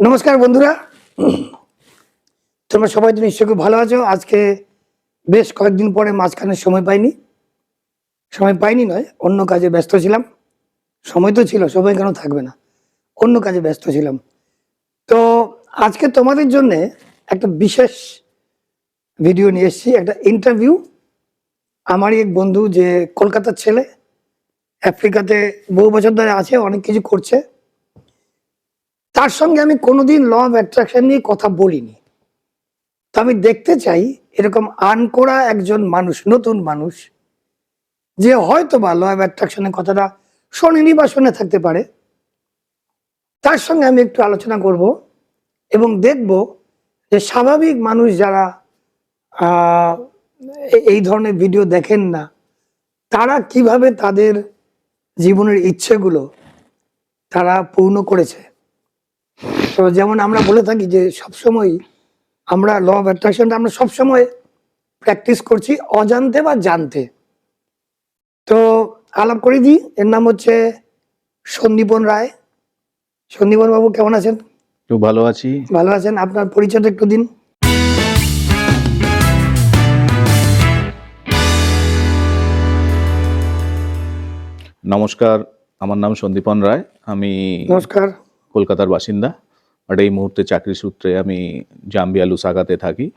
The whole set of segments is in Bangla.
নমস্কার বন্ধুরা, তোমরা সবাই তো নিশ্চয়ই খুব ভালো আছো। আজকে বেশ কয়েকদিন পরে মাঝখানে সময় পাইনি নয়, অন্য কাজে ব্যস্ত ছিলাম। সময় তো ছিল, সময় কেন থাকবে না, অন্য কাজে ব্যস্ত ছিলাম। তো আজকে তোমাদের জন্য একটা বিশেষ ভিডিও নিয়ে এসেছি, একটা ইন্টারভিউ। আমারই এক বন্ধু, যে কলকাতার ছেলে, আফ্রিকাতে বহু বছর ধরে আছে, অনেক কিছু করছে। তার সঙ্গে আমি কোনোদিন ল অফ অ্যাট্রাকশন নিয়ে কথা বলিনি। তো আমি দেখতে চাই এরকম আর্ন করা একজন মানুষ, নতুন মানুষ, যে হয়তো বা ল অফ অ্যাট্রাকশনের কথাটা শোনেনি বা শুনে থাকতে পারে, তার সঙ্গে আমি একটু আলোচনা করব এবং দেখব যে স্বাভাবিক মানুষ যারা এই ধরনের ভিডিও দেখেন না, তারা কিভাবে তাদের জীবনের ইচ্ছেগুলো তারা পূর্ণ করেছে। তো যেমন আমরা বলে থাকি যে সবসময় আমরা ল অফ অ্যাট্রাকশনটা আমরা সবসময় প্র্যাকটিস করছি অজান্তে বা জানতে। তো আলাপ করে দিই, এর নাম হচ্ছে সন্দীপন রায়। সন্দীপন বাবু কেমন আছেন? খুব ভালো আছি। ভালো আছেন? আপনার পরিচয়টা একটু দিন। নমস্কার, আমার নাম সন্দীপন রায়। আমি নমস্কার। কলকাতার বাসিন্দা, বাট এই মুহূর্তে চাকরি সূত্রে আমি জাম্বিয়া লুসাগাতে থাকি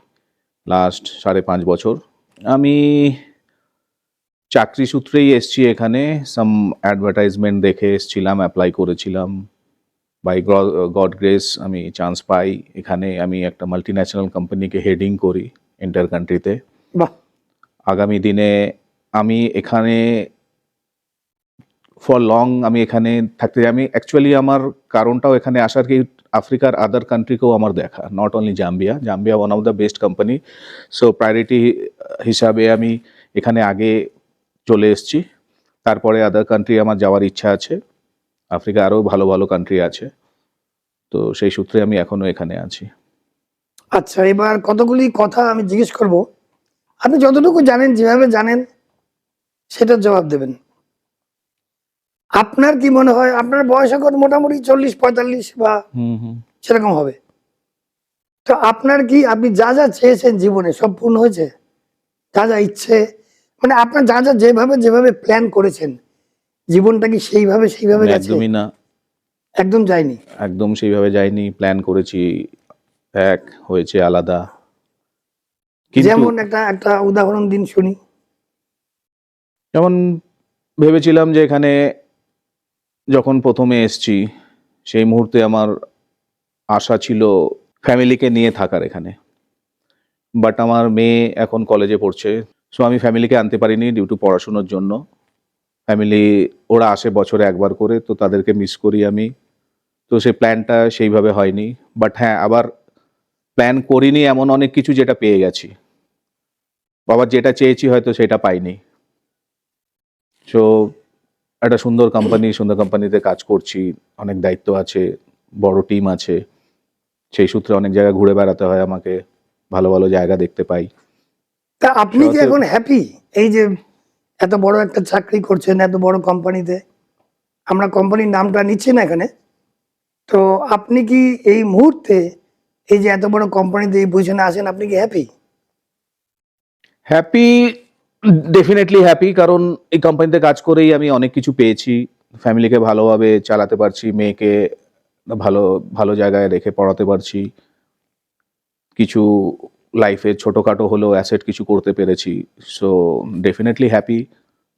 লাস্ট 5.5 বছর। আমি চাকরি সূত্রেই এসছি এখানে। সাম অ্যাডভার্টাইজমেন্ট দেখে এসছিলাম, অ্যাপ্লাই করেছিলাম। বাই গড গ্রেস আমি চান্স পাই। এখানে আমি একটা মাল্টিন্যাশনাল কোম্পানিকে হেডিং করি ইন্টার কান্ট্রিতে। বাহ। আগামী দিনে আমি এখানে ফর লং আমি এখানে থাকতে চাই। আমি অ্যাকচুয়ালি আমার কারণটাও এখানে আসার কি, আফ্রিকার আদার কান্ট্রিকেও আমার দেখা, not only Zambia one of the best company. So priority হিসাবে আমি এখানে আগে চলে এসেছি। তারপরে আদার কান্ট্রি আমার যাওয়ার ইচ্ছা আছে। আফ্রিকা আরও ভালো ভালো কান্ট্রি আছে, তো সেই সূত্রে আমি এখনো এখানে আছি। আচ্ছা, এবার কতগুলি কথা আমি জিজ্ঞেস করব, আপনি যতটুকু জানেন, যেভাবে জানেন সেটার জবাব দেবেন। আপনার কি মনে হয় আপনার বয়স এখন মোটামুটি 40-45 বা সেরকম হবে? তো আপনার কি, আপনি যা যা চেয়েছেন জীবনে সব পূর্ণ হয়েছে? যা যা ইচ্ছে, মানে আপনার যা যা যেভাবে প্ল্যান করেছেন, জীবনটা কি সেইভাবে গেছে? একদমই না, একদম যায়নি। একদম সেইভাবে যায়নি। প্ল্যান করেছি, এক হয়েছে আলাদা। কিন্তু যেমন একটা উদাহরণ দিন শুনি। যেমন ভেবেছিলাম যে এখানে যখন প্রথমে এসছি, সেই মুহূর্তে আমার আশা ছিল ফ্যামিলিকে নিয়ে থাকার এখানে। বাট আমার মেয়ে এখন কলেজে পড়ছে, সো আমি ফ্যামিলিকে আনতে পারিনি ডিউ টু পড়াশুনোর জন্য। ফ্যামিলি ওরা আসে বছরে একবার করে, তো তাদেরকে মিস করি আমি। তো সেই প্ল্যানটা সেইভাবে হয়নি। বাট হ্যাঁ, আবার প্ল্যান করিনি এমন অনেক কিছু যেটা পেয়ে গেছি। বাবার যেটা চেয়েছি হয়তো সেটা পাইনি। সো একটা সুন্দর কোম্পানিতে কাজ করছি, অনেক দায়িত্ব আছে, বড় টিম আছে। সেই সূত্রে অনেক জায়গায় ঘুরে বেড়াতে হয় আমাকে, ভালো ভালো জায়গা দেখতে পাই। তা আপনি কি এখন হ্যাপি? এই যে এত বড় একটা চাকরি করছেন এত বড় কোম্পানিতে, আমরা কোম্পানির নামটা নিচ্ছি না এখানে, তো আপনি কি এই মুহূর্তে এই যে এত বড় কোম্পানিতে এই পজিশনে আছেন, আপনি কি হ্যাপি? হ্যাপি, ডেফিনেটলি হ্যাপি, কারণ এই কোম্পানিতে কাজ করেই আমি অনেক কিছু পেয়েছি। ফ্যামিলিকে ভালোভাবে চালাতে পারছি, মেয়েকে ভালো ভালো জায়গায় রেখে পড়াতে পারছি, কিছু লাইফে ছোটোখাটো হলেও অ্যাসেট কিছু করতে পেরেছি। So definitely happy.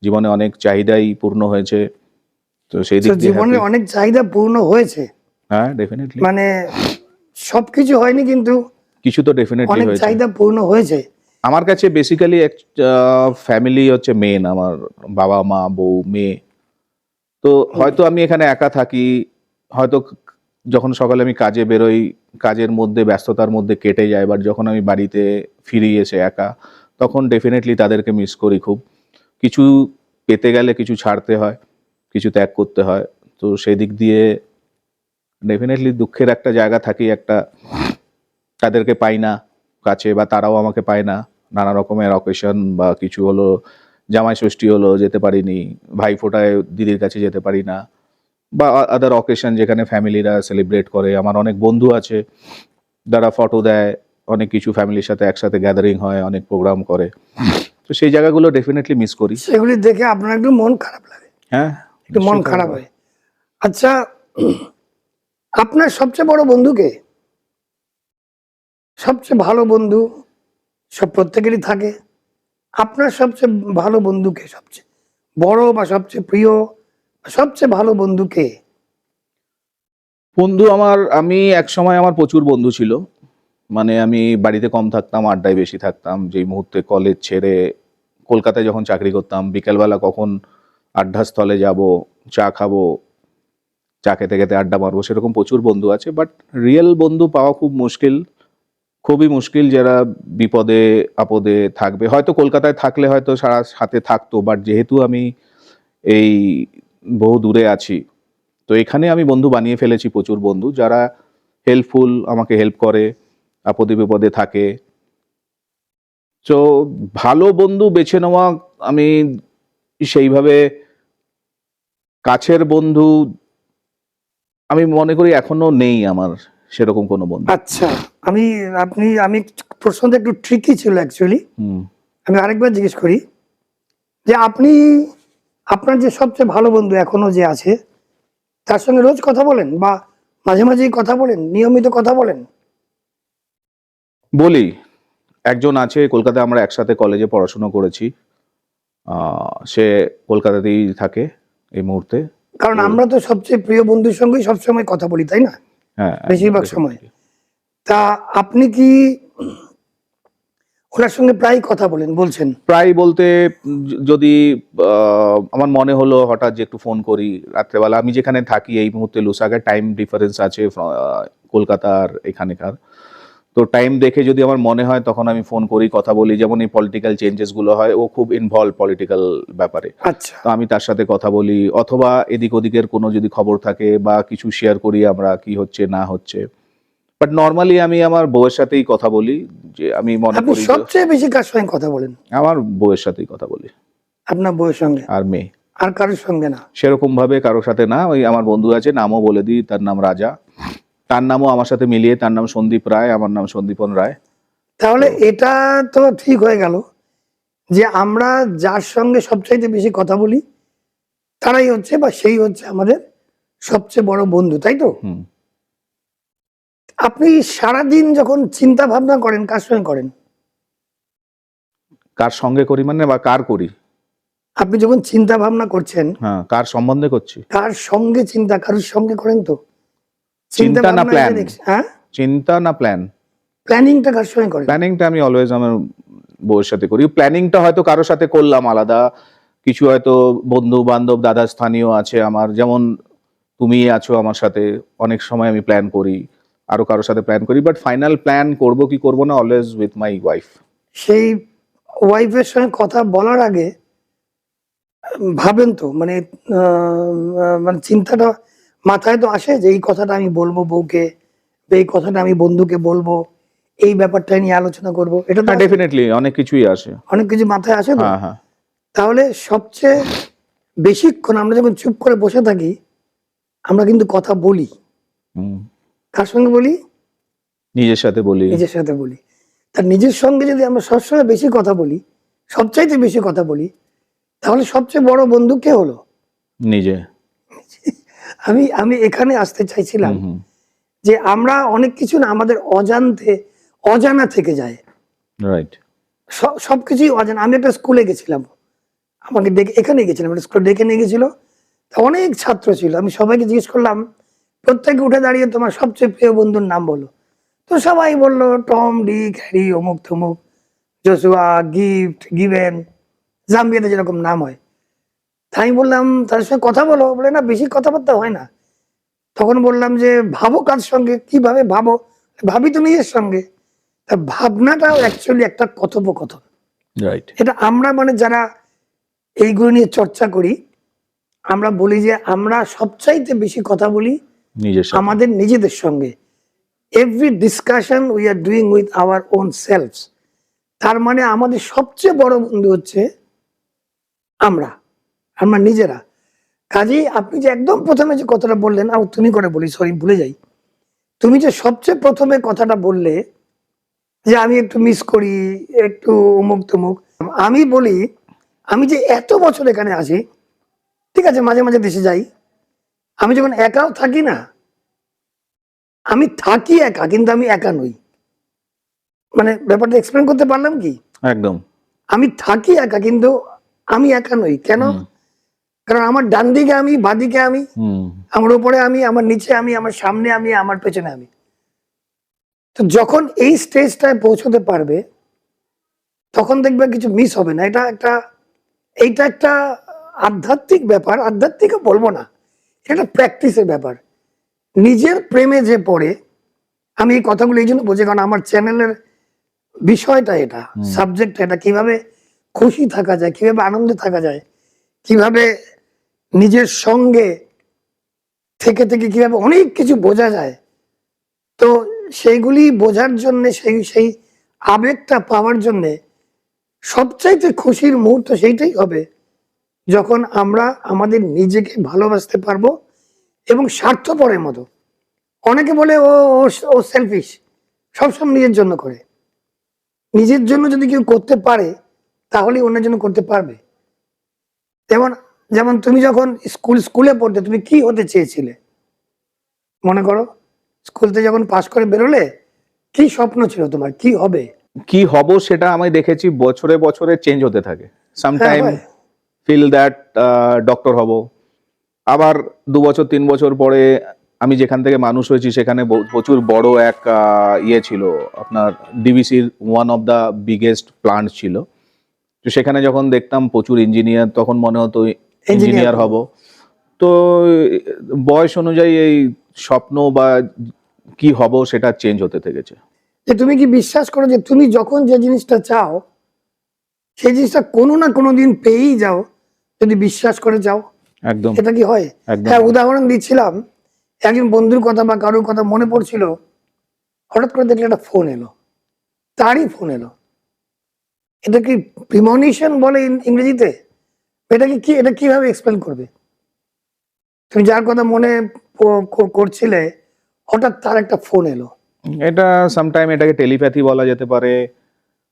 জীবনে অনেক চাহিদাই পূর্ণ হয়েছে, তো সেই দিক দিয়ে জীবনের অনেক চাহিদা পূর্ণ হয়েছে। হ্যাঁ, ডেফিনেটলি। মানে সবকিছু হয়নি, কিন্তু কিছু তো ডেফিনেটলি অনেক হয়েছে। চাহিদা পূর্ণ হয়েছে। আমার কাছে বেসিক্যালি ফ্যামিলি হচ্ছে মেন, আমার বাবা মা বউ মেয়ে। তো হয়তো আমি এখানে একা থাকি, হয়তো যখন সকালে আমি কাজে বেরোই, কাজের মধ্যে ব্যস্ততার মধ্যে কেটে যায়, বাট যখন আমি বাড়িতে ফিরি এসে একা, তখন ডেফিনেটলি তাদেরকে মিস করি খুব। কিছু পেতে গেলে কিছু ছাড়তে হয়, কিছু ত্যাগ করতে হয়। তো সেই দিক দিয়ে ডেফিনেটলি দুঃখের একটা জায়গা থাকি, একটা তাদেরকে পাই না কাছে, বা তারাও আমাকে পায় না। নানা রকমের অকেশন বা কিছু হলো, জামাই ষষ্ঠী হলো যেতে পারিনি, ভাই ফোঁটায় দিদির কাছে যেতে পারি না, বা আদার অকেশন যেখানে ফ্যামিলিরা সেলিব্রেট করে। আমার অনেক বন্ধু আছে যারা ফটো দেয়, অনেক কিছু ফ্যামিলির সাথে একসাথে গ্যাদারিং হয়, অনেক প্রোগ্রাম করে। তো সেই জায়গাগুলো ডেফিনেটলি মিস করি। সেগুলি দেখে আপনার একটু মন খারাপ লাগে, হ্যাঁ, একটু মন নিশ্চয়ই খারাপ হয়। আচ্ছা, আপনার সবচেয়ে বড় বন্ধুকে, সবচেয়ে ভালো বন্ধু সব প্রত্যেকেরই থাকে, আপনার সবচেয়ে ভালো বন্ধুকে, সবচেয়ে বড় বা সবচেয়ে প্রিয় সবচেয়ে ভালো বন্ধুকে? বন্ধু আমি একসময় আমার প্রচুর বন্ধু ছিল। মানে আমি বাড়িতে কম থাকতাম, আড্ডায় বেশি থাকতাম। যেই মুহূর্তে কলেজ ছেড়ে কলকাতায় যখন চাকরি করতাম, বিকেলবেলা কখন আড্ডাস্থলে যাব, চা খাবো, চা খেতে খেতে আড্ডা মারবো, সেরকম প্রচুর বন্ধু আছে। বাট রিয়েল বন্ধু পাওয়া খুব মুশকিল, খুবই মুশকিল, যারা বিপদে আপদে থাকবে। হয়তো কলকাতায় থাকলে হয়তো সারা সাথে থাকতো, বাট যেহেতু আমি এই বহু দূরে আছি, তো এখানে আমি বন্ধু বানিয়ে ফেলেছি প্রচুর বন্ধু, যারা হেল্পফুল, আমাকে হেল্প করে, আপদে বিপদে থাকে। তো ভালো বন্ধু বেছে নেওয়া, আমি সেইভাবে কাছের বন্ধু আমি মনে করি এখনো নেই আমার সেরকম কোনো বন্ধু। আচ্ছা, আমি প্রশ্নটা একটু ট্রিকি ছিল অ্যাকচুয়ালি। হুম। আমি আরেকবার জিজ্ঞেস করি যে আপনি আপনার যে সবচেয়ে ভালো বন্ধু এখনো যে আছে, তার সঙ্গে রোজ কথা বলেন বা মাঝে মাঝেই কথা বলেন, নিয়মিত কথা বলেন? বলি, একজন আছে কলকাতায়, আমরা একসাথে কলেজে পড়াশোনা করেছি। সে কলকাতাতেই থাকে এই মুহূর্তে। কারণ আমরা তো সবচেয়ে প্রিয় বন্ধুর সঙ্গেই সবসময় কথা বলি, তাই না? হ্যাঁ, বেশিরভাগ সময়। তা আপনি কি ওনার সঙ্গে প্রায় কথা বলেন, বলছেন? প্রায় বলতে যদি আমার মনে হলো হঠাৎ যে একটু ফোন করি রাত্রেবেলা। আমি যেখানে থাকি এই মুহূর্তে লুসাগের টাইম ডিফারেন্স আছে কলকাতার এখানেকার। তো টাইম দেখে যদি আমার মনে হয় তখন আমি ফোন করি, কথা বলি। যেমন এই পলিটিক্যাল চেঞ্জেস গুলো হয়, ও খুব ইনভলভ পলিটিক্যাল ব্যাপারে। আচ্ছা, তো আমি তার সাথে কথা বলি, অথবা এদিক ওদিকের কোনো যদি খবর থাকে বা কিছু শেয়ার করি আমরা, কি হচ্ছে না হচ্ছে। বাট নর্মালি আমি আমার বউয়ের সাথেই কথা বলি, যে আমি মনে আপনি করি যে সবচেয়ে বেশি কার সঙ্গে কথা বলেন? আমার বউয়ের সাথেই কথা বলি, আপনার বউয়ের সঙ্গে? আর মেয়ে। আর কারোর সঙ্গে না? সেরকম ভাবে কারোর সাথে না। ওই আমার বন্ধু আছে, নামও বলে দিই, তার নাম রাজা। তার নামও আমার সাথে মিলিয়ে, তার নাম সন্দীপ রায়, আমার নাম সন্দীপন রায়। তাহলে এটা তো ঠিক হয়ে গেল যে আমরা যার সঙ্গে সবচাইতে বেশি কথা বলি তারাই হচ্ছে বা সেই হচ্ছে আমাদের সবচেয়ে বড় বন্ধু, তাই তো? হুম। আপনি সারাদিন যখন চিন্তা ভাবনা করেন কার সঙ্গে করেন? কার সঙ্গে করি মানে, বা কার করি? আপনি যখন চিন্তা ভাবনা করছেন, হ্যাঁ, কার সম্বন্ধে করছি? কার সঙ্গে চিন্তা, কারোর সঙ্গে করেন তো? চিন্তা না ভাবনা প্ল্যান? হ্যাঁ, চিন্তা না প্ল্যান? প্ল্যানিংটা কার সঙ্গে করেন? প্ল্যানিংটা আমি অলওয়েজ আমার বউয়ের সাথে করি। প্ল্যানিংটা হয়তো কারোর সাথে করলাম আলাদা কিছু, হয়তো বন্ধু বান্ধব দাদা স্থানীয় আছে আমার, যেমন তুমি আছো আমার সাথে, অনেক সময় আমি প্ল্যান করি, আরো কারোর সাথে প্ল্যান করি। বাট ফাইনাল প্ল্যান করব কি করব না, অলওয়েজ উইথ মাই ওয়াইফ। সেই ওয়াইফের সঙ্গে কথা বলার আগে ভাবেন তো, মানে মানে চিন্তাটা মাথায় তো আসে যে এই কথাটা আমি বলবো বউকে, বা এই কথাটা আমি বন্ধুকে বলবো, এই ব্যাপারটা নিয়ে আলোচনা করব, এটা তো হ্যাঁ, আসে। ডেফিনেটলি অনেক কিছুই আসে। অনেক কিছু মাথায় আসে তো। হ্যাঁ, হ্যাঁ। তাহলে সবচেয়ে বেশিক্ষণ আমরা যখন চুপ করে বসে থাকি আমরা কিন্তু কথা বলি। হুম। কার সঙ্গে বলি? নিজের সাথে বলি। নিজের সাথে বলি। তার নিজের সঙ্গে যদি আমরা সবসময় বেশি কথা বলি, সবচাইতে বেশি কথা বলি, তাহলে সবচেয়ে বড় বন্ধু কে হলো? নিজে। আমি আমি এখানে আসতে চাইছিলাম হুম, হুম। যে আমরা অনেক কিছু না আমাদের অজানা থেকে যায়। রাইট। সবকিছুই অজানা। আমি একটা স্কুলে গেছিলাম, আমাকে ডেকে, এখানে গেছিলাম, একটা স্কুলে ডেকে নিয়ে গেছিল। তা অনেক ছাত্র ছিল, আমি সবাইকে জিজ্ঞেস করলাম, প্রত্যেকে উঠে দাঁড়িয়ে তোমার সবচেয়ে প্রিয় বন্ধুর নাম বলো। তো সবাই বললো টম, ডিক, হ্যারি, অমুক তমুক, জোসুয়া, গিফট, গিভেন, জাম্বিয়াতে যেরকম নাম হয়। তাই আমি বললাম তাদের সঙ্গে কথা বলো, বলে না বেশি কথাবার্তা হয় না। তখন বললাম যে ভাবো কার সঙ্গে, কিভাবে ভাবো? ভাবি তো নিজের সঙ্গে। তা ভাবনাটাও অ্যাকচুয়ালি একটা কথোপকথন। রাইট। এটা আমরা মানে যারা এইগুলো নিয়ে চর্চা করি, আমরা বলি যে আমরা সবচাইতে বেশি কথা বলি নিজের সাথে। আমাদের নিজেদের সঙ্গে। Every discussion we are doing with our own selves. তার মানে আমাদের সবচেয়ে বড় বন্ধু হচ্ছে আমরা, আমরা নিজেরা। কাজেই আপনি যে একদম প্রথমে যে কথাটা বললেন, তুমি করে বলি, সরি ভুলে যাই। তুমি যে সবচেয়ে প্রথমে কথাটা বললে যে আমি একটু মিস করি, একটু অমুক তমুক। আমি বলি, আমি যে এত বছর এখানে আছি, ঠিক আছে মাঝে মাঝে দেশে যাই, আমি যখন একাও থাকি না, আমি থাকি একা কিন্তু আমি একা নই। মানে ব্যাপারটা এক্সপ্লেন করতে পারলাম কি? একদম। আমি থাকি একা কিন্তু আমি একা নই। কেন? হুম, কারণ আমার ডান দিকে আমি, বাঁদিকে আমি, হুম, আমার উপরে আমি, আমার নিচে আমি, আমার সামনে আমি, আমার পেছনে আমি। তো যখন এই স্টেজটায় পৌঁছতে পারবে, তখন দেখবে কিছু মিস হবে না। এইটা একটা আধ্যাত্মিক ব্যাপার, আধ্যাত্মিকও বলবো না, এটা একটা প্র্যাকটিসের ব্যাপার। নিজের প্রেমে যে পড়ে, আমি এই কথাগুলো এই জন্য বলছি কারণ আমার চ্যানেলের বিষয়টা এটা, হুম, সাবজেক্ট এটা, কিভাবে খুশি থাকা যায়, কিভাবে আনন্দে থাকা যায়, কিভাবে নিজের সঙ্গে থেকে থেকে কিভাবে অনেক কিছু বোঝা যায়। তো সেইগুলি বোঝার জন্য, সেই আবেগটা পাওয়ার জন্যে সবচাইতে খুশির মুহূর্ত সেইটাই হবে যখন আমরা আমাদের নিজেকে ভালোবাসতে পারবো এবং স্বার্থপরের মতো। অনেকে বলে ও ও ও সেলফিশ, সবসময় নিজের জন্য করে। নিজের জন্য যদি কেউ করতে পারে তাহলেই অন্যের জন্য করতে পারবে। যেমন যেমন তুমি যখন স্কুলে পড়তে তুমি কি হতে চেয়েছিলে? মনে করো স্কুল থেকে যখন পাশ করে বেরোলে কি স্বপ্ন ছিল তোমার, কি হবে? কি হব সেটা আমি দেখেছি বছরে বছরে চেঞ্জ হতে থাকে। হ্যাঁ, সামটাইম হয়। ফিল দ্যাট ডক্টর হব, আবার 2 বছর 3 বছর পরে আমি যেখান থেকে মানুষ হয়েছি সেখানে প্রচুর বড় এক ইয়ে ছিল, আপনার ডিভিসির one of the biggest plant ছিল। তো সেখানে যখন দেখতাম প্রচুর ইঞ্জিনিয়ার, তখন মনে হতো ইঞ্জিনিয়ার ইঞ্জিনিয়ার হব। হব। তো বয়স অনুযায়ী এই স্বপ্ন বা কি হব সেটা চেঞ্জ হতে থেকেছে। যে তুমি কি বিশ্বাস করো যে তুমি যখন যে জিনিসটা চাও সেই জিনিসটা কোনো না কোনো দিন পেয়েই যাও, যদি বিশ্বাস করে যাও? একদম, এটা কি হয়? একদম। হ্যাঁ, উদাহরণ দিচ্ছিলাম, একজন বন্ধুর কথা বা কারোর কথা মনে পড়ছিল, হঠাৎ করে দেখলে একটা ফোন এলো, তারই ফোন এলো। এটা কি প্রিমনিশন বলে ইংরেজিতে? এটাকে কি, এটা কিভাবে এক্সপ্লেন করবে? তুমি যার কথা মনে করছিলে, হঠাৎ তার একটা ফোন এলো। এটা সামটাইম এটাকে টেলিপ্যাথি বলা যেতে পারে।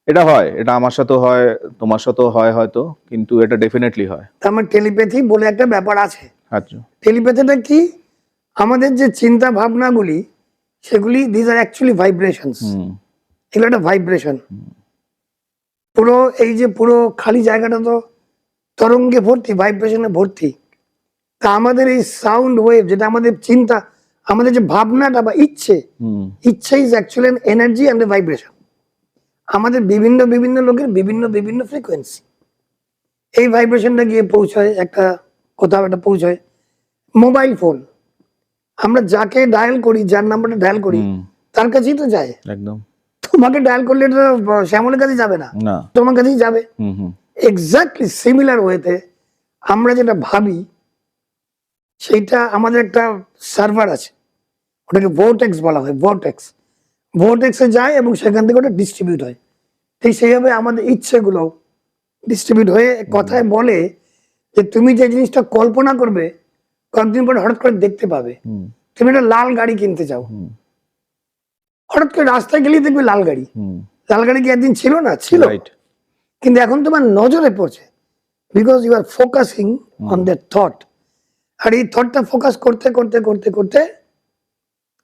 এটা হয়, এটা আমার সাথেও হয়, তোমার সাথেও হয় হয়তো, কিন্তু এটা ডেফিনেটলি হয়। তার মানে টেলিপ্যাথি বলে একটা ব্যাপার আছে। আচ্ছা। টেলিপ্যাথিটা কি? আমাদের যে চিন্তা ভাবনাগুলি, সেগুলি দিজ আর অ্যাকচুয়ালি ভাইব্রেশনস। হুম, এগুলো একটা ভাইব্রেশন। পুরো এই যে পুরো খালি জায়গাটা তো তরঙ্গে ভর্তি, ভাইব্রেশনে ভর্তি। তা আমাদের এই সাউন্ড ওয়েভ, যেটা আমাদের চিন্তা, আমাদের যে ভাবনাটা বা ইচ্ছে, হুম, ইচ্ছে is actually an energy and vibration. আমাদের বিভিন্ন বিভিন্ন লোকের বিভিন্ন বিভিন্ন ফ্রিকোয়েন্সি, এই ভাইব্রেশনটা গিয়ে পৌঁছায় একটা কোথাও একটা পৌঁছায়। মোবাইল ফোন, আমরা যাকে ডায়াল করি, যার নাম্বারটা ডায়াল করি, হুম, তার কাছেই তো যায়। একদম। তোমাকে ডায়াল করলে এটা শ্যামলের কাছে যাবে না, না। তোমার কাছেই যাবে। হুম, হুম, এক্স্যাক্টলি সিমিলার ওয়েতে আমরা যেটা ভাবি, সেইটা আমাদের একটা সার্ভার আছে, ওটাকে ভোর্টেক্স বলা হয়। ভোর্টেক্সে যায় এবং সেখান থেকে ওটা ডিস্ট্রিবিউট হয়। ঠিক সেইভাবে আমাদের ইচ্ছেগুলো ডিস্ট্রিবিউট হয়ে কথায় বলে যে তুমি যে জিনিসটা কল্পনা করবে কয়েকদিন পরে হঠাৎ করে দেখতে পাবে। হুম, তুমি একটা লাল গাড়ি কিনতে চাও, হুম, হঠাৎ করে রাস্তায় গেলেই দেখবে লাল গাড়ি। হুম, লাল গাড়ি কি একদিন ছিল না? ছিল। রাইট। কিন্তু এখন তোমার নজরে পড়ছে, because you are focusing on that thought. আর এই থটটা ফোকাস করতে করতে করতে করতে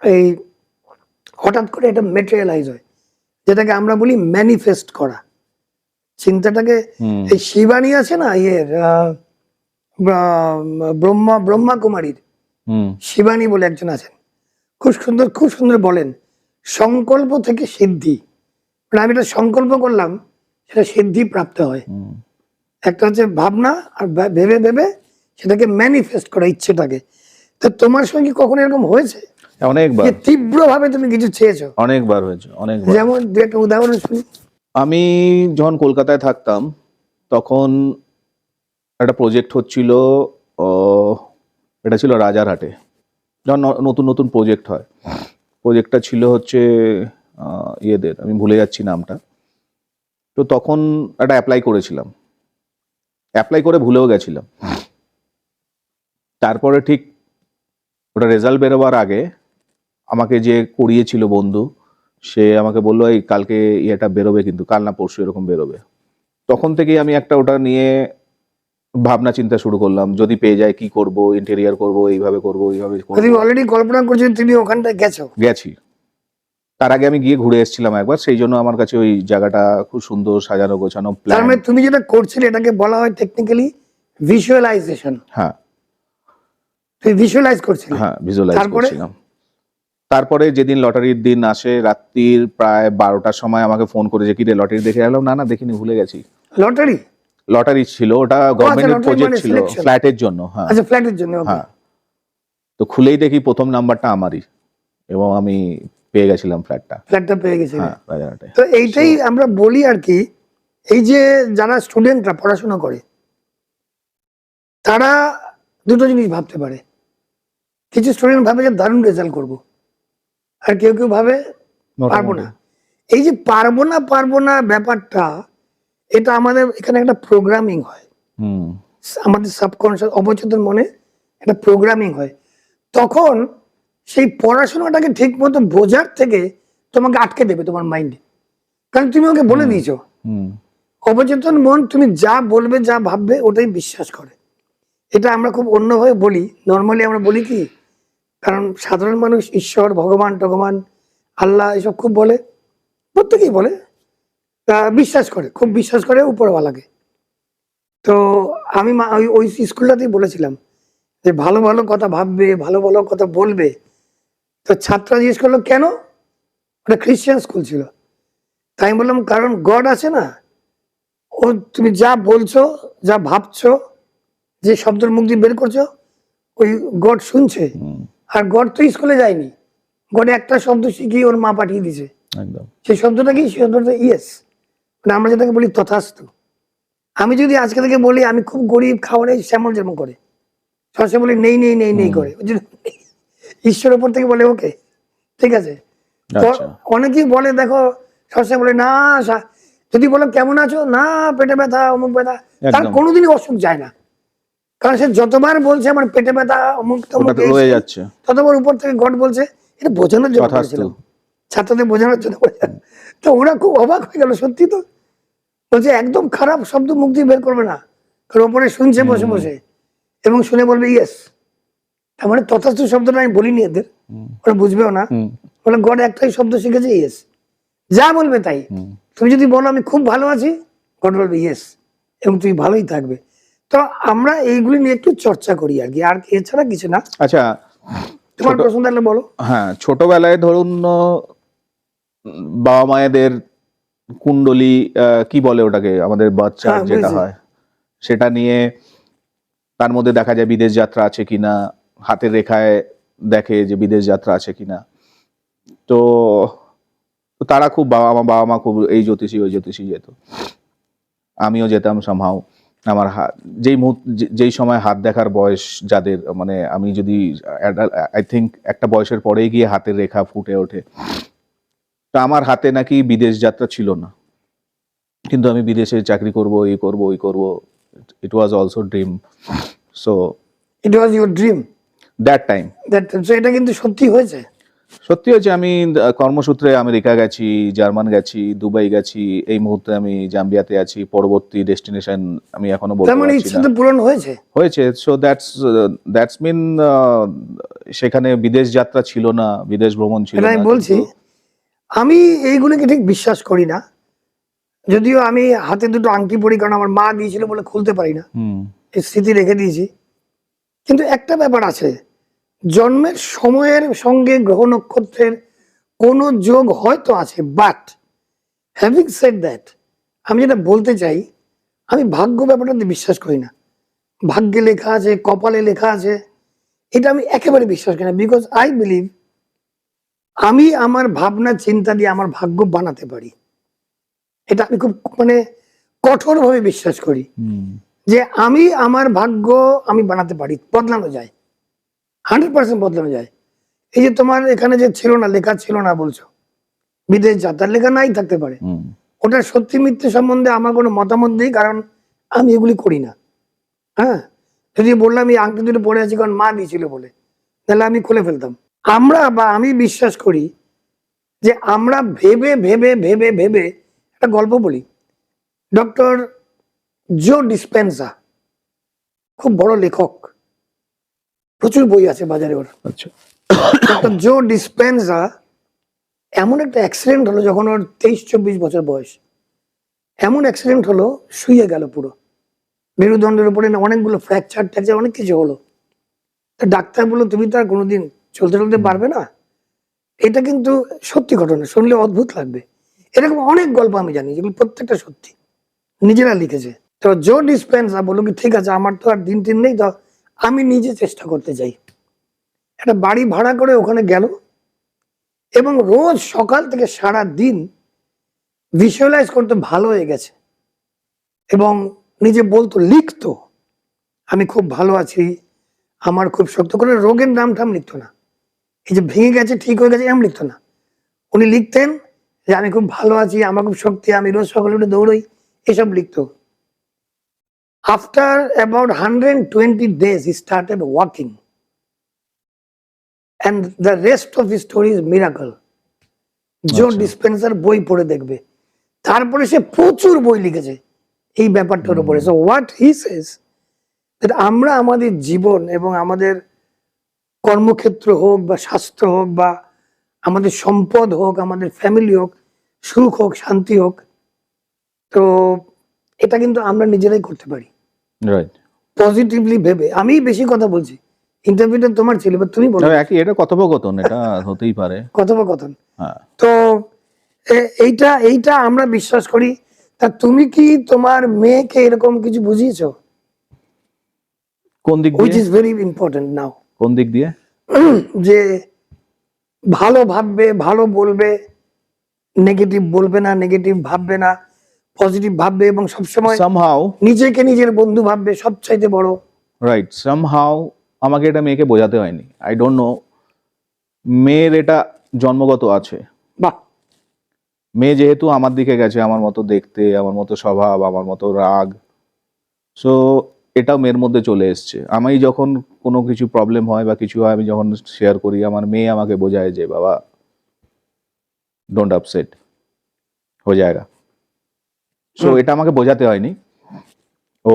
এই হঠাৎ করে এটা মেটেরিয়ালাইজ হয়, যেটাকে আমরা বলি ম্যানিফেস্ট করা। চিন্তাটাকে, হুম, এই শিবানী আছে না, ব্রহ্মা কুমারীর হুম, শিবানী বলে একজন আছেন, খুব সুন্দর বলেন, সংকল্প থেকে সিদ্ধি। মানে আমি একটা সংকল্প করলাম, সেটা সিদ্ধি প্রাপ্ত হয়। হুম। একটা হচ্ছে ভাবনা, আর ভেবে ভেবে সেটাকে ম্যানিফেস্ট করা, ইচ্ছেটাকে। তো তোমার সঙ্গে কখনো এরকম হয়েছে অনেকবার, যে তীব্রভাবে তুমি কিছু চেয়েছো? অনেকবার হয়েছে, অনেকবার। যেমন দু একটা উদাহরণ শুনি। আমি যখন কলকাতায় থাকতাম তখন একটা প্রজেক্ট হচ্ছিল। আহ, এটা ছিল রাজারহাটে। যখন নতুন নতুন প্রজেক্ট হয়, প্রজেক্টটা ছিল হচ্ছে ইয়েদের, আমি ভুলে যাচ্ছি নামটা। তো তখন একটা অ্যাপ্লাই করেছিলাম, অ্যাপ্লাই করে ভুলেও গেছিলাম। তারপরে ঠিক ওটা রেজাল্ট বেরোবার আগে আমাকে যে করিয়েছিল বন্ধু, সে আমাকে বললো এই কালকে ইয়েটা বেরোবে, কিন্তু কাল না পরশু এরকম বেরোবে। তখন থেকেই আমি একটা ওটা নিয়ে ভাবনা চিন্তা শুরু করলাম, যদি পেয়ে যায় কি করব, ইন্টেরিয়ার করব, এইভাবে করব, এইভাবে করব। তুমি অলরেডি কল্পনা করছো যে তুমি ওখানটায় গেছো। গেছি, তার আগে আমি গিয়ে ঘুরে এসেছিলাম একবার, সেই জন্য আমার কাছে ওই জায়গাটা খুব সুন্দর সাজানো গোছানো তার প্ল্যান। মানে তুমি যেটা করছিলে এটাকে বলা হয় টেকনিক্যালি ভিজুয়ালাইজেশন। হ্যাঁ তুমি ভিজুয়ালাইজ করছিলে। হ্যাঁ, ভিজুয়ালাইজ তারপরে করছিলাম। তারপরে যেদিন লটারির দিন আসে, রাত্রির প্রায় 12টার সময় আমাকে ফোন করেছে, কি রে লটারি দেখে এলাম? না না দেখিনি, ভুলে গেছি। লটারি? লটারি ছিল, ওটা গভর্নমেন্টের lottery প্রজেক্ট মানে ছিল, selection। ফ্ল্যাটের জন্য। হ্যাঁ আচ্ছা, ফ্ল্যাটের জন্য। ওকে। হ্যাঁ, তো খুলেই দেখি প্রথম নাম্বারটা আমারই, এবং আমি পেয়ে গেছিলাম ফ্ল্যাটটা। ফ্ল্যাটটা পেয়ে গেছিলে। হ্যাঁ, রাজারহাটে। তো এইটাই আমরা বলি আর কি, এই যে যারা স্টুডেন্টরা পড়াশোনা করে তারা দুটো জিনিস ভাবতে পারে। কিছু স্টুডেন্ট ভাবে যে দারুণ রেজাল্ট করব, আর কেউ কেউ ভাবে পারবো না। এই যে পারবো না ব্যাপারটা, এটা আমাদের এখানে একটা প্রোগ্রামিং হয়। হুম আমাদের সাবকনশিয়াস অবচেতন মনে একটা প্রোগ্রামিং হয়। তখন সেই পড়াশোনাটাকে ঠিক মতো বোঝার থেকে তোমাকে আটকে দেবে তোমার মাইন্ডে, কারণ তুমি ওকে বলে দিয়েছো। হুম অবচেতন মন তুমি যা বলবে যা ভাববে ওটাই বিশ্বাস করে। এটা আমরা খুব অন্যভাবে বলি। নর্মালি আমরা বলি কি, কারণ সাধারণ মানুষ ঈশ্বর, ভগবান টগবান, আল্লাহ এসব খুব বলে, প্রত্যেকেই বলে, বিশ্বাস করে, খুব বিশ্বাস করে উপরওয়ালাকে। তো আমি ওই স্কুলটাতেই বলেছিলাম যে ভালো ভালো কথা ভাববে, ভালো ভালো কথা বলবে। তো ছাত্ররা জিজ্ঞেস করলো কেন, ওটা খ্রিস্টান স্কুল ছিল। তাই আমি বললাম কারণ গড আছে না, ও তুমি যা বলছো, যা ভাবছো, যে শব্দের মুখ দিয়ে বের করছো, ওই গড শুনছে। আর গড তো স্কুলে যায়নি, গড একটা শব্দ শিখিয়ে ওর মা পাঠিয়ে দিছে। একদম। সেই শব্দটা কি? সেই শব্দটা ইয়েস। মানে আমরা যেটাকে বলি তথাস্তু। আমি যদি আজকে থেকে বলি আমি খুব গরিব, খাওয়ারে শ্যামল যেমন করে, সে বলে নেই নেই নেই নেই করে, ঈশ্বর উপর থেকে বলে ওকে ঠিক আছে। তো আচ্ছা। অনেকেই বলে দেখো, সবসময় বলে না, যদি বলো কেমন আছো, না পেটে ব্যথা, অমুক ব্যথা, তার একদম। কোনোদিনই অসুখ যায় না। কারণ সে যতবার বলছে আমার পেটে ব্যথা, অমুক তমুক, ওটা তো রয়ে যাচ্ছে। ততবার উপর থেকে গড বলছে। এটা বোঝানোর জন্য তথাস্তু। বলেছিলাম, ছাত্রদের বোঝানোর জন্য বলেছিলাম। তো ওরা খুব অবাক হয়ে গেল, সত্যি তো। বলছে একদম খারাপ শব্দ মুখ দিয়ে বের করবে না, কারণ ওপরে শুনছে বসে বসে, এবং শুনে বলবে ইয়েস। তার মানে তথাস্তু শব্দটা আমি বলিনি এদের, ওরা বুঝবেও না। বলে গড একটাই শব্দ শিখেছে ইয়েস, যা বলবে তাই। তুমি যদি বলো আমি খুব ভালো আছি, গড বলবে ইয়েস, এবং তুমি ভালোই থাকবে। তো আমরা এইগুলি নিয়ে একটু চর্চা করি আর কি, আর এছাড়া কিছু না। আচ্ছা, তোমার প্রশ্ন তাহলে বলো। হ্যাঁ, ছোটবেলায় ধরুন বাবা মায়েদের কুণ্ডলী, কি বলে ওটাকে, আমাদের বাচ্চা হ্যাঁ, যেটা বুঝেছি। হয়, সেটা নিয়ে তার মধ্যে দেখা যায় বিদেশ যাত্রা আছে কিনা, হাতের রেখায় দেখে যে বিদেশ যাত্রা আছে কিনা। তো তো তারা খুব, আমার বাবা মা খুব এই জ্যোতিষী ওই জ্যোতিষী যেত, আমিও যেতাম সামহাও। আমার যেই সময় হাত দেখার বয়স যাদের, মানে আমি যদি আই থিঙ্ক একটা বয়সের পরেই গিয়ে হাতের রেখা ফুটে ওঠে। তো আমার হাতে নাকি বিদেশ যাত্রা ছিল না, কিন্তু আমি বিদেশে চাকরি করব, এই করব ওই করব। It was also dream. So it was your dream that time. So এটা কিন্তু সত্যি হয়েছে। সত্যি হয়েছে। আমি কর্মসূত্রে আমেরিকা গেছি, জার্মান গেছি, দুবাই গেছি, এই মুহূর্তে আমি জাম্বিয়াতে আছি। পরবর্তী ডেস্টিনেশন আমি এখনো বলতে তার মানে পারছি ইচ্ছা না। তো পূরণ হয়েছে। হয়েছে। সো দ্যাটস মিন সেখানে বিদেশ যাত্রা ছিল না, বিদেশ ভ্রমণ ছিল এটা না। আমি বলছি, আমি এইগুলোকে ঠিক বিশ্বাস করি না। যদিও আমি হাতে দুটো আংটি পরি, কারণ আমার মা দিয়েছিল বলে খুলতে পারি না, এই স্মৃতি রেখে দিয়েছি। কিন্তু একটা ব্যাপার আছে, জন্মের সময়ের সঙ্গে গ্রহ নক্ষত্রের কোনো যোগ হয়তো আছে, বাট হ্যাভিং সেড দ্যাট, আমি যেটা বলতে চাই, আমি ভাগ্য ব্যাপারটাতে বিশ্বাস করি না। ভাগ্যে লেখা আছে, কপালে লেখা আছে, এটা আমি একেবারে বিশ্বাস করি না। বিকজ আই বিলিভ আমি আমার ভাবনা চিন্তা দিয়ে আমার ভাগ্য বানাতে পারি। এটা আমি খুব মানে কঠোরভাবে বিশ্বাস করি যে আমি আমার ভাগ্য আমি বানাতে পারি, বদলানো যায়, 100% বদলানো যায়। এই যে তোমার এখানে যে ছিল না, লেখা ছিল না বলছো বিদেশ যাত্রার, লেখা নাই থাকতে পারে। ওটা সত্যি মিথ্যে সম্বন্ধে আমার কোনো মতামত নেই, কারণ আমি এগুলি করি না। হ্যাঁ, যদি বললাম এই আংটি দুটো পড়ে আছে কারণ মা দিয়েছিল বলে, তাহলে আমি খুলে ফেলতাম। আমরা বা আমি বিশ্বাস করি যে আমরা ভেবে ভেবে ভেবে ভেবে, একটা গল্প বলি, ডক্টর জো ডিসপেন্সা, খুব বড় লেখক, প্রচুর বই আছে বাজারে ওর। আচ্ছা, ডক্টর জো ডিসপেন্সা এমন একটা অ্যাক্সিডেন্ট হলো যখন ওর 23-24 বছর বয়স, এমন অ্যাক্সিডেন্ট হলো শুয়ে গেল পুরো, মেরুদণ্ডের উপরে অনেকগুলো ফ্র্যাকচার ট্যাকচার অনেক কিছু হলো। তো ডাক্তার বললো তুমি তো আর কোনোদিন চলতে চলতে পারবে না। এটা কিন্তু সত্যি ঘটনা, শুনলে অদ্ভুত লাগবে। এরকম অনেক গল্প আমি জানি যেগুলো প্রত্যেকটা সত্যি, নিজেরা লিখেছে। তো জো ডিসপেন্সা বললো কি ঠিক আছে আমার তো আর দিন টিন নেই, তো আমি নিজে চেষ্টা করতে চাই। একটা বাড়ি ভাড়া করে ওখানে গেল এবং রোজ সকাল থেকে সারা দিন ভিজুয়ালাইজ করতে ভালো হয়ে গেছে এবং নিজে বলতো, লিখতো আমি খুব ভালো আছি, আমার খুব শক্ত করে রোগের নাম টাম লিখতো না, এই যে ভেঙে গেছে ঠিক হয়ে গেছে এমন লিখতো না। উনি লিখতেন যে আমি খুব ভালো আছি, আমার খুব শক্তি, আমি রোজ সকালে উঠে দৌড়ই, এসব লিখতো। After about 120 days he started walking and the rest of his story is miracle. জো ডিসপেন্সার বই পড়ে দেখবে, তারপরে সে প্রচুর বই লিখেছে এই ব্যাপারটার উপরে। So what he says that আমরা আমাদের জীবন এবং আমাদের কর্মক্ষেত্র হোক বা স্বাস্থ্য হোক বা আমাদের সম্পদ হোক, আমাদের ফ্যামিলি হোক, সুখ হোক, শান্তি হোক, তো এটা কিন্তু আমরা নিজেরাই করতে পারি রাইট। পজিটিভলি ভেবে। আমি বেশি কথা বলছি, ইন্টারভিউটা তোমার ছিল, বা তুমি বলো। একই, এটা কথোপকথন, এটা হতেই পারে। কথোপকথন। হ্যাঁ, তো এইটা এইটা আমরা বিশ্বাস করি। তা তুমি কি তোমার মেয়েকে এরকম কিছু বুঝিয়েছো? কোন দিক হুইচ দিয়ে? ইজ ভেরি ইম্পর্টেন্ট নাও। কোন দিক দিয়ে? যে ভালো ভাববে, ভালো বলবে, নেগেটিভ বলবে না, নেগেটিভ ভাববে না, পজিটিভ ভাববে এবং সবসময় সামহাউ, নিজেকে নিজের বন্ধু ভাববে সবচাইতে বড়। রাইট, সামহাউ আমাকে এটা মেয়েকে বোঝাতে হয়নি। আই ডোন্ট নো, মেয়ের এটা জন্মগত আছে। বাহ, মেয়ে যেহেতু আমার দিকে গেছে, আমার মতো দেখতে, আমার মতো স্বভাব, আমার মতো রাগ, সো এটাও মেয়ের মধ্যে চলে এসছে। আমি যখন কোনো কিছু প্রবলেম হয় বা কিছু হয়, আমি যখন শেয়ার করি, আমার মেয়ে আমাকে বোঝায় যে বাবা ডোন্ট আপসেট, হয়ে যায়গা। সো এটা আমাকে বোঝাতে হয়নি, ও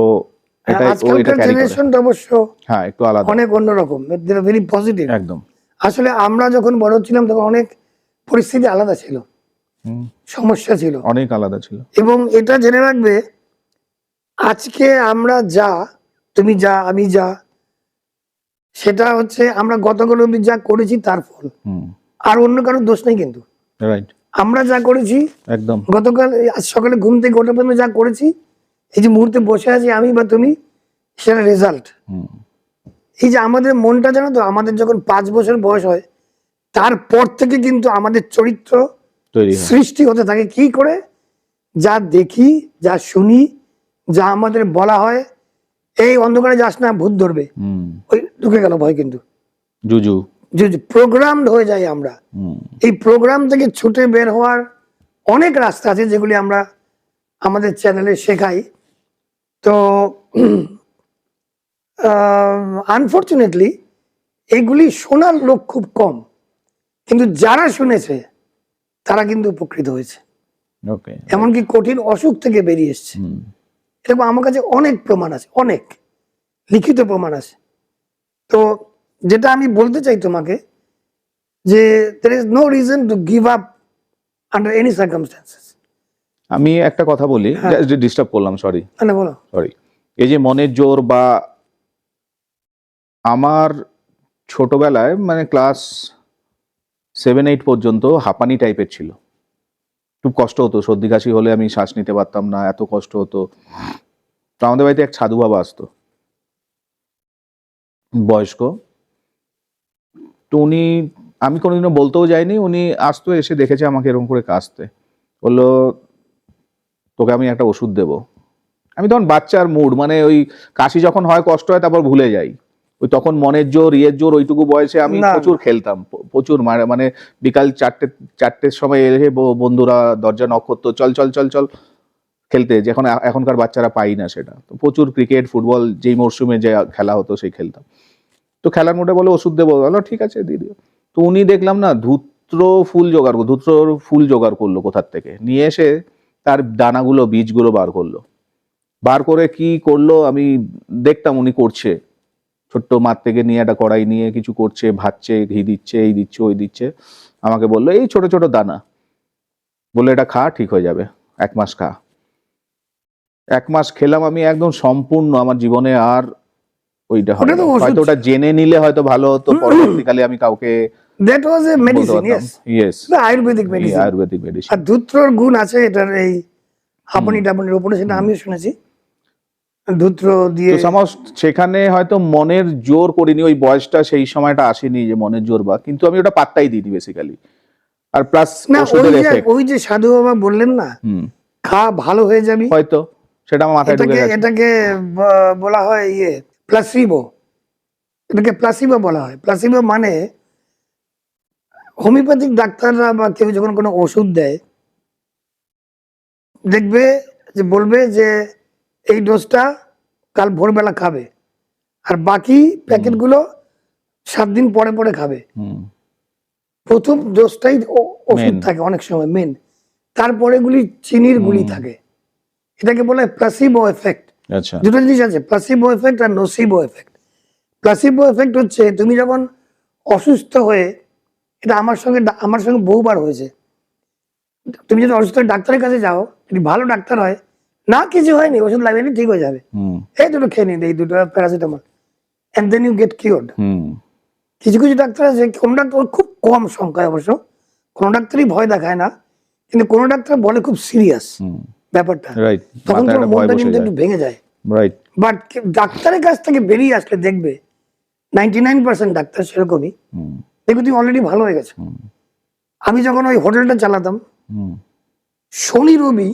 এটা ও এটা আজকালকার ক্যারি করে। জেনারেশনটা অবশ্য হ্যাঁ, একটু আলাদা, অনেক অন্যরকম, ভেরি পজিটিভ। একদম। আসলে আমরা যখন বড় ছিলাম তখন অনেক পরিস্থিতি আলাদা ছিল, সমস্যা ছিল, অনেক আলাদা ছিল। এবং এটা জেনে রাখবে আজকে আমরা যা, তুমি যা, আমি যা, সেটা হচ্ছে আমরা গতকাল অব্দি যা করেছি তার ফল, আর অন্য কারোর দোষ নেই। কিন্তু রাইট, আমরা যা করেছি একদম, গতকাল, আজ সকালে ঘুম থেকে ওঠা পর্যন্ত যা করেছি, এই যে মুহূর্তে বসে আছি আমি বা তুমি, সেটা রেজাল্ট। এই যে আমাদের মনটা, জানো তো, আমাদের যখন 5 বছর বয়স হয় তারপর থেকে কিন্তু আমাদের চরিত্র তৈরি হয়। সৃষ্টি হতে থাকে। কি করে? যা দেখি, যা শুনি, যা আমাদের বলা হয়, এই অন্ধকারে যাস না ভূত ধরবে, ওই ঢুকে গেল ভয়, কিন্তু জুজু প্রোগ্রামড হয়ে যাই আমরা। এই প্রোগ্রাম থেকে ছুটে বের হওয়ার অনেক রাস্তা আছে যেগুলি আমরা আমাদের চ্যানেলে শেখাই। তো আনফর্চুনেটলি এগুলি শোনার লোক খুব কম, কিন্তু যারা শুনেছে তারা কিন্তু উপকৃত হয়েছে, ওকে, এমনকি কঠিন অসুখ থেকে বেরিয়ে এসছে। এরকম আমার কাছে অনেক প্রমাণ আছে, অনেক লিখিত প্রমাণ আছে। তো যেটা আমি বলতে চাই তোমাকে, যে there is no reason to give up under any circumstances. আমি একটা কথা বলি, ডিস্টার্ব করলাম, সরি। মানে বলো। সরি। এই যে মনের জোর, বা আমার ছোটবেলায় মানে ক্লাস 7-8 পর্যন্ত হাঁপানি টাইপের ছিল, খুব কষ্ট হতো, সর্দি কাশি হলে আমি শ্বাস নিতে পারতাম না, এত কষ্ট হতো। তো আমাদের বাড়িতে এক সাধু বাবা আসতো, বয়স্ক। তো উনি, আমি কোনোদিনও বলতেও যাইনি, উনি আসতো, এসে দেখেছে আমাকে এরকম করে কাশতে, বললো তোকে আমি একটা ওষুধ দেবো। আমি তখন বাচ্চার মুড, মানে ওই কাশি যখন হয়, কষ্ট হয়, তারপর ভুলে যাই। ওই তখন মনের জোর, ইয়ের জোর, ওইটুকু বয়সে আমি প্রচুর খেলতাম, প্রচুর। মানে বিকাল 4টের সময় এসে বন্ধুরা দরজা নক করতো, চল চল চল চল খেলতে, যখন এখনকার বাচ্চারা পাই না সেটা। তো প্রচুর ক্রিকেট ফুটবল যেই মরশুমে যে খেলা হতো সেই খেলতাম। তো খেলার মোটে বলে ওষুধ দেবো, বলো ঠিক আছে দিয়ে দিও। তো উনি দেখলাম না ধূত্র ফুল জোগাড় করলো কোথার থেকে, নিয়ে এসে তার দানাগুলো বীজগুলো বার করলো। বার করে কি করলো আমি দেখতাম উনি করছে, ছোট্ট মাঠ থেকে নিয়ে একটা কড়াই নিয়ে কিছু করছে, ভাজছে, ঘি দিচ্ছে, এই দিচ্ছে ওই দিচ্ছে। আমাকে বললো এই ছোট ছোট দানা, বললো এটা খা ঠিক হয়ে যাবে, 1 মাস খা। 1 মাস খেলাম আমি, একদম সম্পূর্ণ আমার জীবনে আর ওইটা হবে ওটা তো না। ওষুধ হয়তো ওটা জেনে নিলে হয়তো ভালো হতো, পরবর্তীকালে আমি কাউকে দ্যাট ওয়াজ এ বলতে মেডিসিন, পারতাম। Yes, yes, Ayurvedic medicine. Ayurvedic medicine. আর ধূত্রর গুণ আছে এটার, এই হাঁপানি টাপানির উপরে, সেটা আমিও শুনেছি। ধূত্র দিয়ে তো সামাও সেখানে হয়তো মনের জোর করিনি, ওই বয়সটা সেই সময়টা আসেনি যে মনের জোর বা, কিন্তু আমি ওটা পাত্তাই দিইনি বেসিক্যালি। আর প্লাস না, ওষুধের এফেক্ট, ওই যে সাধু বাবা বললেন না খা ভালো হয়ে যাবি, হয়তো সেটা আমার মাথায় ঢুকে গেছে। এটাকে বলা হয় ইয়ে প্লাসিবো, এটাকে প্লাসিবো বলা হয়। প্লাসিবো মানে হোমিওপ্যাথিক ডাক্তাররা বা কেউ যখন কোনো ওষুধ দেয়, দেখবে যে বলবে যে এই ডোজটা কাল ভোরবেলা খাবে, আর বাকি প্যাকেটগুলো 7 দিন পরে পরে খাবে। প্রথম ডোজটাই ওষুধ থাকে অনেক সময় মেন, তারপরে গুলি চিনির গুলি থাকে। এটাকে বলে প্লাসিবো এফেক্ট। আচ্ছা, দুটো জিনিস আছে, প্লাসিবো এফেক্ট আর নোসিবো এফেক্ট। প্লাসিবো এফেক্ট হচ্ছে তুমি যখন অসুস্থ হয়ে, এটা আমার সঙ্গে বহুবার হয়েছে, তুমি যদি অসুস্থ হয়ে ডাক্তারের কাছে যাও, যদি ভালো ডাক্তার হয়, না কিছু হয়নি, ওষুধ লাগবে ঠিক হয়ে যাবে, এই দুটো খেয়ে নিন, এই দুটো paracetamol, and then you get cured. কিছু কিছু ডাক্তার আছে, কোনো ডাক্তার খুব কম সংখ্যায় অবশ্য, কোনো ডাক্তারই ভয় দেখায় না, কিন্তু কোনো ডাক্তার বলে খুব সিরিয়াস ব্যাপারটা, রাইট, তখন তোমার মনটা কিন্তু একটু ভেঙে যায়। রাইট। বাট ডাক্তারের কাছ থেকে বেরিয়ে আসলে দেখবে 99% ডাক্তার সেরকমই, দেখবে তুমি অলরেডি ভালো হয়ে গেছো। আমি যখন ওই হোটেলটা চালাতাম, শনি রবি,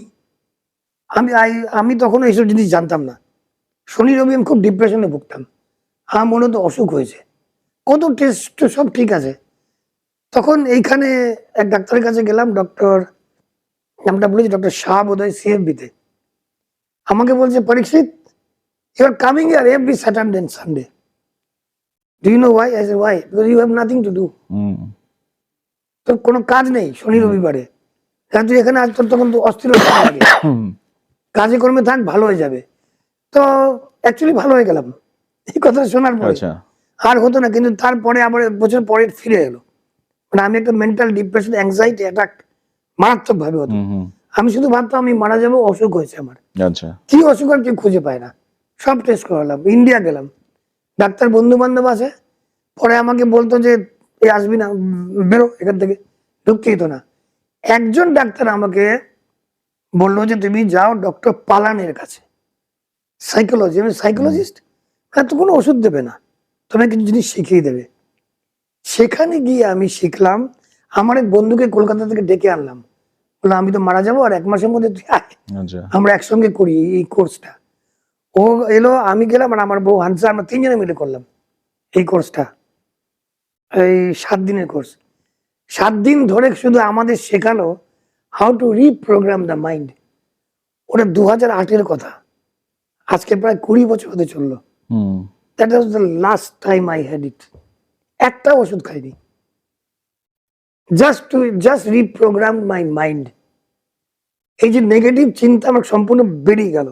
আমি তখন এইসব জিনিস জানতাম না, শনি রবি আমি খুব ডিপ্রেশনে ভুগতাম, আমার মনে তো অসুখ হয়েছে, কত টেস্ট সব ঠিক আছে। তখন এইখানে এক ডাক্তারের কাছে গেলাম, ডক্টর নামটা বলেছি, ডক্টর শাহ বোধহয়, CFB-তে। আমাকে বলছে, Parikshit, you are coming here every Saturday and Sunday, do you know why? I say why? Because you have nothing to do. তোর কোনো কাজ নেই শনি রবিবারে, তুই এখানে আজ, তোর তখন তো অস্থিরতা লাগে, কাজে কর্মে থাক, ভালো হয়ে যাবে। তো অ্যাকচুয়ালি ভালো হয়ে গেলাম এই কথা শোনার পরে। আর হতো না, কিন্তু তারপরে আবার বছর পরে ফিরে এলো, মানে আমি একটা মেন্টাল ডিপ্রেশন, অ্যাংজাইটি অ্যাটাক মারাত্মক ভাবে হতো। আমি শুধু ভাবতাম আমি মারা যাবো, অসুখ হয়েছে আমার। কি অসুখ আর কেউ খুঁজে পায় না, সব টেস্ট করালাম, ইন্ডিয়া গেলাম, ডাক্তার বন্ধু বান্ধব আছে, পরে আমাকে বলতো যে এই আসবি না, বেরো এখান থেকে, ঢুকতে হতো না। একজন ডাক্তার আমাকে বললো যে তুমি যাও ডক্টর পালানের কাছে, সাইকোলজি, আমি সাইকোলজিস্ট, তো কোনো ওষুধ দেবে না, তোমাকে কিছু জিনিস শিখিয়ে দেবে। সেখানে গিয়ে আমি শিখলাম, আমার এক বন্ধুকে কলকাতা থেকে ডেকে আনলাম, বললাম আমি তো মারা যাবো, আর 1 মাসের মধ্যে তুই আয়, আমরা একসঙ্গে করি এই কোর্সটা। ও এলো, আমি গেলাম, আর আমার বউ হানসা, আমরা 3 জনে মিলে করলাম এই কোর্সটা, এই 7 দিনের কোর্স। 7 দিন ধরে শুধু আমাদের শেখালো how to reprogram the mind. ওটা 2008-এর কথা, আজকে প্রায় 20 বছর হতে চললো। That was the last time I had it. একটা ওষুধ খাইনি, জাস্ট রিপ্রোগ্রাম মাই মাইন্ড। এই যে নেগেটিভ চিন্তা আমার সম্পূর্ণ বেরিয়ে গেল,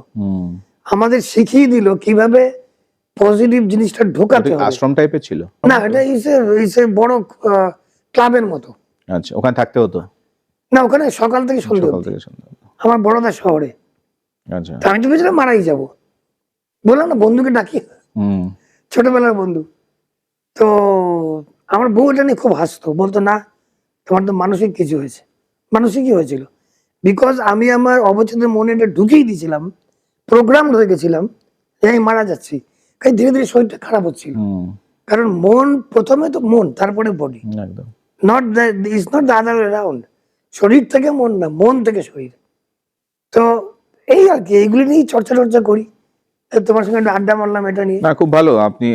আমাদের শিখিয়ে দিল কিভাবে পজিটিভ জিনিসটা ঢোকাতে হবে। আশ্রম টাইপের ছিল না, এটা ইস এ বড় ক্লাবের মতো। আচ্ছা, ওখানে থাকতে হতো না, ওখানে সকাল থেকে সন্ধ্যা অবধি, আমার বড়দা শহরে। আচ্ছা, আমি তো ভেবেছিলাম মারাই যাবো, বললাম না বন্ধুকে ডাকি, ছোটবেলার বন্ধু। তো আমার বউ এটা নিয়ে খুব হাসতো, বলতো না তোমার তো মানসিক কিছু হয়েছে। মানসিকই হয়েছিল, বিকজ আমি আমার অবচেতন মনে এটা ঢুকিয়ে দিয়েছিলাম, প্রোগ্রাম হয়ে গেছিলাম যে আমি মারা যাচ্ছি। তাই ধীরে ধীরে শরীরটা খারাপ হচ্ছিল, কারণ মন প্রথমে তো মন, তারপরে body, not the other way around. শরীর থেকে মন না, মন থেকে শরীর। তো এই আর কি, এইগুলি নিয়েই চর্চা করি, তোমার সঙ্গে একটু আড্ডা মারলাম এটা নিয়ে। না, খুব ভালো।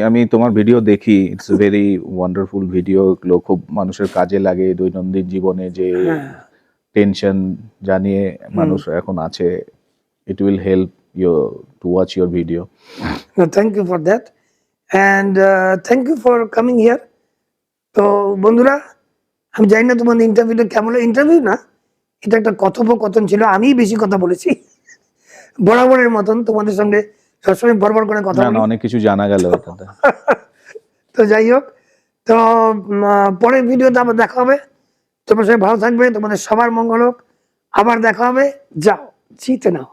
আমি তোমার ভিডিও দেখি, ইটস ভেরি ওয়ান্ডারফুল ভিডিও, এগুলো খুব মানুষের কাজে লাগে দৈনন্দিন জীবনে, যে টেনশন জানিয়ে মানুষ এখন আছে, it will help you to watch your video. No, thank you for that. And thank you for coming here. তো বন্ধুরা, আমি জানি না তোমাদের ইন্টারভিউটা কেমন হলো। ইন্টারভিউ না, এটা একটা কথোপকথন ছিল। আমিই বেশি কথা বলেছি বরাবরের মতন, তোমাদের সঙ্গে সবসময় বরবর করে কথা না বলি। না, অনেক কিছু জানা গেল এটাতে। তো যাই হোক, তো পরের ভিডিওতে আবার দেখা হবে। তোমার সবাই ভালো থাকবে, তোমাদের সবার মঙ্গল হোক। আবার দেখা হবে। যাও, জিতে নাও।